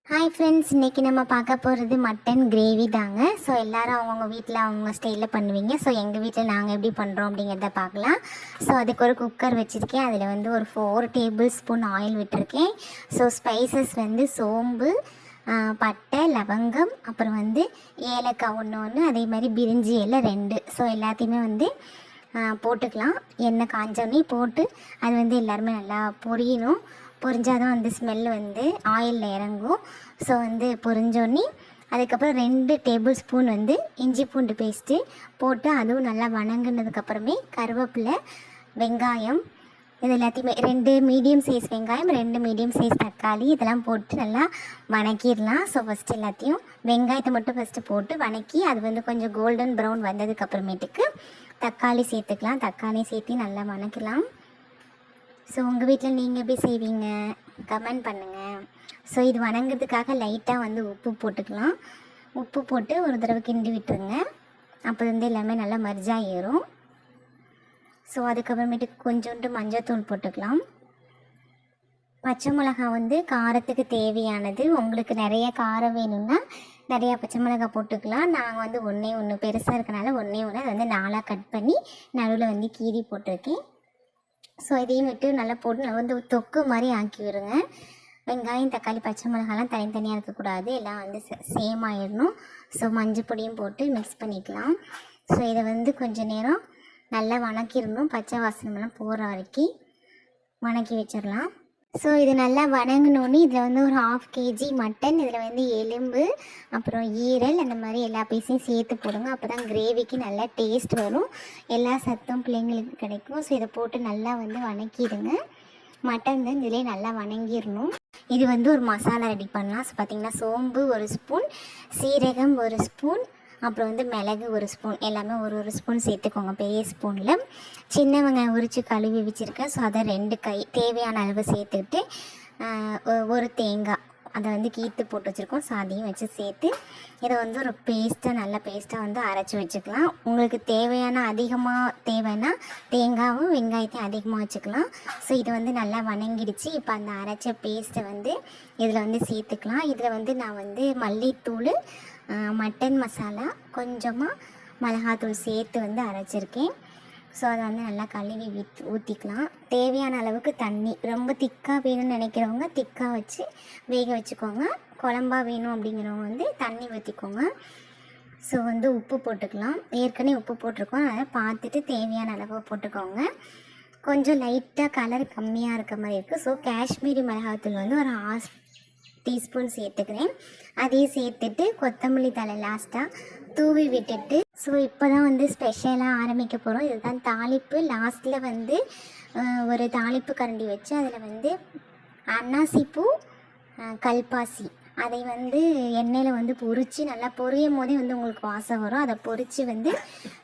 Hi friends, இன்றைக்கி நம்ம பார்க்க போகிறது மட்டன் கிரேவி தாங்க. ஸோ எல்லோரும் அவங்கவுங்க வீட்டில் அவங்க ஸ்டைலில் பண்ணுவீங்க. ஸோ எங்கள் வீட்டில் நாங்கள் எப்படி பண்ணுறோம் அப்படிங்கிறத பார்க்கலாம். ஸோ அதுக்கு ஒரு குக்கர் வச்சுருக்கேன். அதில் வந்து ஒரு 4 டேபிள் ஸ்பூன் ஆயில் விட்டுருக்கேன். ஸோ ஸ்பைசஸ் வந்து சோம்பு, பட்டை, லவங்கம், அப்புறம் வந்து ஏலக்காய் ஒன்று, அதே மாதிரி பிரிஞ்சி இலை 2. ஸோ எல்லாத்தையுமே வந்து போட்டுக்கலாம். எண்ணெய் காஞ்சோடனே போட்டு அது வந்து எல்லாருமே நல்லா பொரியணும். பொரிஞ்சால் தான் வந்து ஸ்மெல் வந்து ஆயிலில் இறங்கும். ஸோ வந்து பொரிஞ்சோடனே அதுக்கப்புறம் 2 டேபிள் ஸ்பூன் வந்து இஞ்சி பூண்டு பேஸ்ட்டு போட்டு அதுவும் நல்லா வணங்கினதுக்கப்புறமே கருவேப்பிலை, வெங்காயம், இது எல்லாத்தையுமே 2 மீடியம் சைஸ் வெங்காயம், 2 மீடியம் சைஸ் தக்காளி இதெல்லாம் போட்டு நல்லா வணக்கிடலாம். ஸோ ஃபஸ்ட்டு எல்லாத்தையும் வெங்காயத்தை மட்டும் ஃபஸ்ட்டு போட்டு வணக்கி அது வந்து கொஞ்சம் கோல்டன் ப்ரௌன் வந்ததுக்கப்புறமேட்டுக்கு தக்காளி சேர்த்துக்கலாம். தக்காளி சேர்த்து நல்லா வணக்கலாம். ஸோ உங்கள் வீட்டில் நீங்கள் எப்படி செய்வீங்க கமெண்ட் பண்ணுங்கள். ஸோ இது வணங்கிறதுக்காக லைட்டாக வந்து உப்பு போட்டுக்கலாம். உப்பு போட்டு ஒரு தடவை கிண்டி விட்டுருங்க. அப்போ வந்து எல்லாமே நல்லா மர்ஜாக ஏறும். ஸோ அதுக்கப்புறமேட்டு கொஞ்சோண்டு மஞ்சள்தூள் போட்டுக்கலாம். பச்சை மிளகா வந்து காரத்துக்கு தேவையானது. உங்களுக்கு நிறைய காரம் வேணும்னா நிறையா பச்சை மிளகா போட்டுக்கலாம். நாங்கள் வந்து ஒன்று பெருசாக இருக்கனால ஒன்று அது வந்து 4ஆக கட் பண்ணி நடுவில் வந்து கீரி போட்டிருக்கேன். ஸோ இதையும் விட்டு நல்லா போட்டு வந்து தொக்கு மாதிரி ஆக்கி விடுங்க. வெங்காயம், தக்காளி, பச்சை மிளகாலாம் தனித்தனியாக இருக்கக்கூடாது, எல்லாம் வந்து சேம் ஆகிடணும். ஸோ மஞ்சள் பொடியும் போட்டு மிக்ஸ் பண்ணிக்கலாம். ஸோ இதை வந்து கொஞ்சம் நேரம் நல்லா வணக்கிடணும். பச்சை வாசனமெல்லாம் போகிற வரைக்கும் வணக்கி வச்சிடலாம். ஸோ இது நல்லா வணங்கினோன்னே இதில் வந்து ஒரு 1/2 kg மட்டன், இதில் வந்து எலும்பு, அப்புறம் ஈரல், அந்த மாதிரி எல்லா பீஸையும் சேர்த்து போடுங்க. அப்போ தான் கிரேவிக்கு நல்லா டேஸ்ட் வரும், எல்லா சத்தும் பிள்ளைங்களுக்கு கிடைக்கும். ஸோ இதை போட்டு நல்லா வந்து வணக்கிடுங்க. மட்டன் வந்து இதிலே நல்லா வணங்கிடணும். இது வந்து ஒரு மசாலா ரெடி பண்ணலாம். ஸோ பார்த்திங்கன்னா சோம்பு 1 ஸ்பூன், சீரகம் 1 ஸ்பூன், அப்புறம் வந்து மிளகு 1 ஸ்பூன், எல்லாமே ஒரு ஸ்பூன் சேர்த்துக்கோங்க பெரிய ஸ்பூனில். சின்ன வெங்காயம் உரித்து கழுவி வச்சுருக்கேன். ஸோ அதை 2 கை தேவையான அளவு சேர்த்துக்கிட்டு ஒரு தேங்காய் அதை வந்து கீத்து போட்டு வச்சுருக்கோம். ஸோ அதையும் வச்சு சேர்த்து இதை வந்து ஒரு நல்ல பேஸ்ட்டாக வந்து அரைச்சி வச்சுக்கலாம். உங்களுக்கு அதிகமாக தேவைன்னா தேங்காயும் வெங்காயத்தையும் அதிகமாக வச்சுக்கலாம். ஸோ இது வந்து நல்லா வணங்கிடுச்சு. இப்போ அந்த அரைச்ச பேஸ்ட்டை வந்து இதில் வந்து சேர்த்துக்கலாம். இதில் வந்து நான் வந்து மல்லித்தூள், மட்டன் மசாலா, கொஞ்சமாக மிளகாத்தூள் சேர்த்து வந்து அரைச்சிருக்கேன். ஸோ அதை வந்து நல்லா கழுவி ஊற்றிக்கலாம். தேவையான அளவுக்கு தண்ணி, ரொம்ப திக்காக வேணும்னு நினைக்கிறவங்க திக்காக வச்சு வேக வச்சுக்கோங்க. குழம்பா வேணும் அப்படிங்கிறவங்க வந்து தண்ணி ஊற்றிக்கோங்க. ஸோ வந்து உப்பு போட்டுக்கலாம். ஏற்கனவே உப்பு போட்டிருக்கோம், அதை பார்த்துட்டு தேவையான அளவு போட்டுக்கோங்க. கொஞ்சம் லைட்டாக கலர் கம்மியாக இருக்க மாதிரி இருக்குது. ஸோ காஷ்மீரி மிளகாத்தூள் வந்து ஒரு 1/2 டீஸ்பூன் சேர்த்துக்கிறேன். அதையும் சேர்த்துட்டு கொத்தமல்லி தழை லாஸ்ட்டாக தூவி விட்டுட்டு, ஸோ இப்போ தான் வந்து ஸ்பெஷலாக ஆரம்பிக்க போகிறோம். இதுதான் தாளிப்பு. லாஸ்ட்டில் வந்து ஒரு தாளிப்பு கரண்டி வச்சு அதில் வந்து அன்னாசிப்பூ, கல்பாசி அதை வந்து எண்ணெயில் வந்து பொரித்து நல்லா பொரியும் போதே வந்து உங்களுக்கு வாசம் வரும். அதை பொரித்து வந்து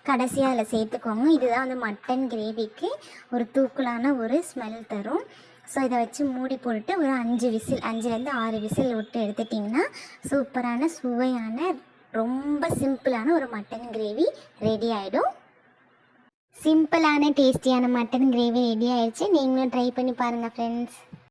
கடைசியாக அதில் சேர்த்துக்கோங்க. இதுதான் வந்து மட்டன் கிரேவிக்கு ஒரு தூக்கலான ஒரு ஸ்மெல் தரும். ஸோ இதை வச்சு மூடி போட்டுட்டு ஒரு 5லேருந்து 6 விசில் விட்டு எடுத்துட்டிங்கன்னா சூப்பரான சுவையான ரொம்ப சிம்பிளான ஒரு மட்டன் கிரேவி ரெடி ஆகிடும். சிம்பிளான டேஸ்டியான மட்டன் கிரேவி ரெடி ஆகிடுச்சு. நீங்களும் ட்ரை பண்ணி பாருங்கள் ஃப்ரெண்ட்ஸ்.